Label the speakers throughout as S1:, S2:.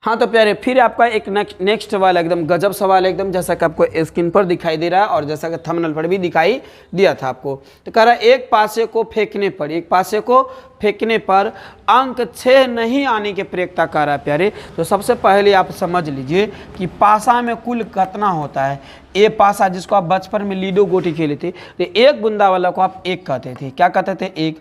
S1: हाँ तो प्यारे फिर आपका एक नेक्स्ट वाला एकदम गजब सवाल है एकदम, जैसा कि आपको स्क्रीन पर दिखाई दे रहा है और जैसा कि थंबनेल पर भी दिखाई दिया था आपको। तो कह रहा है एक पासे को फेंकने पर अंक 6 नहीं आने की प्रयोक्ता कह रहा है प्यारे। तो सबसे पहले आप समझ लीजिए कि पासा में कुल कितना होता है। ए पासा जिसको आप बचपन में लीडो गोटी खेले थे, तो एक बूंदा वाला को आप एक कहते थे, क्या कहते थे, एक।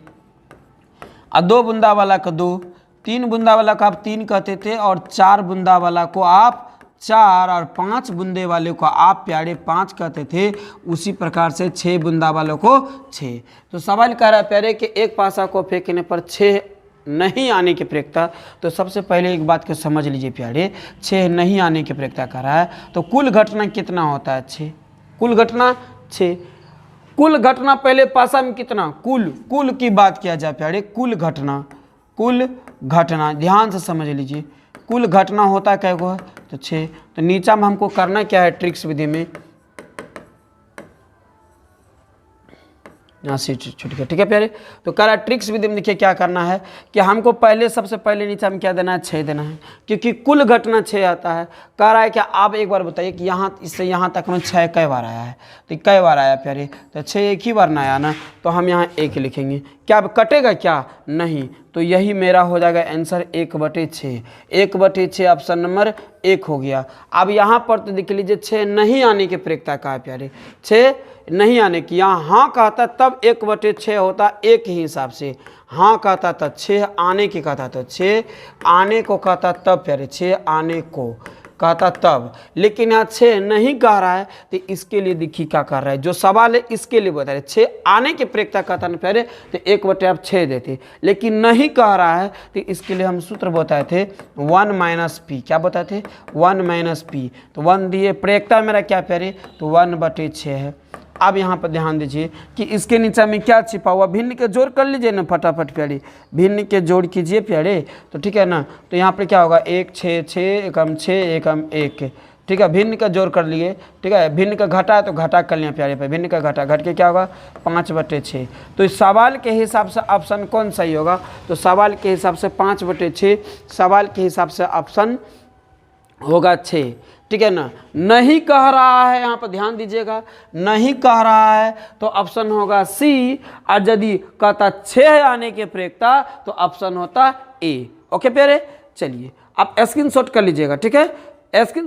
S1: और 2 बूंदा वाला को 2, 3 बूंदा वाला को आप 3 कहते थे, और 4 बूंदा वाला को आप 4, और 5 बूंदे वाले को आप प्यारे 5 कहते थे। उसी प्रकार से 6 बूंदा वालों को 6। तो सवाल कह रहा है प्यारे कि एक पासा को फेंकने पर 6 नहीं आने की प्रयोक्ता। तो सबसे पहले एक बात को समझ लीजिए प्यारे, 6 नहीं आने की प्रयोक्ता कर रहा है। तो कुल घटना कितना होता है, 6। कुल घटना 6। कुल घटना पहले पासा में कितना, कुल की बात किया जाए प्यारे, कुल घटना ध्यान से समझ लीजिए। कुल घटना होता क्या को, तो 6। तो नीचा में हमको करना क्या है, ट्रिक्स विधि में यहाँ से छूट गया, ठीक है प्यारे। तो कह रहा है ट्रिक्स विधि में देखिए क्या करना है कि हमको पहले सबसे पहले नीचे में क्या देना है, 6 देना है, क्योंकि कुल घटना 6 आता है। कह रहा है कि आप एक बार बताइए कि यहाँ इससे यहाँ तक में 6 कई बार आया है, तो कई बार आया प्यारे, तो 6 एक ही बार ना आया ना, तो हम यहाँ 1 लिखेंगे। क्या अब कटेगा क्या, नहीं। तो यही मेरा हो जाएगा आंसर 1/6। 1/6 ऑप्शन नंबर 1 हो गया। अब यहाँ पर तो देख लीजिए 6 नहीं आने की प्रयोक्ता कहा है प्यारे, 6 नहीं आने की। यहाँ हाँ कहता तब 1/6 होता, एक ही हिसाब से। हाँ कहता था 6 आने की कहता, तो 6 आने को कहता तब प्यारे, 6 आने को कहता तब। लेकिन यहाँ 6 नहीं कह रहा है, तो इसके लिए देखिए क्या कर रहा है, जो सवाल है इसके लिए बता रहे। 6 आने की प्रयोक्ता कहता ना प्यारे, तो 1/6 देते। लेकिन नहीं कह रहा है, तो इसके लिए हम सूत्र बताए थे 1 - p। क्या बताए थे, 1 - p। तो 1 दिए, प्रयोक्ता मेरा क्या प्यारे, तो 1/6 है। अब यहाँ पर ध्यान दीजिए कि इसके नीचे में क्या छिपा हुआ, भिन्न के जोड़ कर लीजिए ना फटाफट प्यारे, भिन्न के जोड़ कीजिए प्यारे, तो ठीक है ना। तो यहाँ पर क्या होगा, 1 6 6 एकम 6 एकम 1, ठीक है। भिन्न का जोड़ कर लिए, ठीक है। भिन्न का घटा है तो घटा कर लिया प्यारे पे, भिन्न का घटा, घट के क्या होगा 5/6। तो इस सवाल के हिसाब से ऑप्शन कौन सही होगा, तो सवाल के हिसाब से 5/6, सवाल के हिसाब से ऑप्शन होगा 6, ठीक है ना। नहीं कह रहा है, यहाँ पर ध्यान दीजिएगा, नहीं कह रहा है तो ऑप्शन होगा सी, और यदि कहता 6 आने के प्रयोक्ता तो ऑप्शन होता ए। ओके प्यारे, चलिए आप स्क्रीनशॉट कर लीजिएगा, ठीक है। स्क्रीन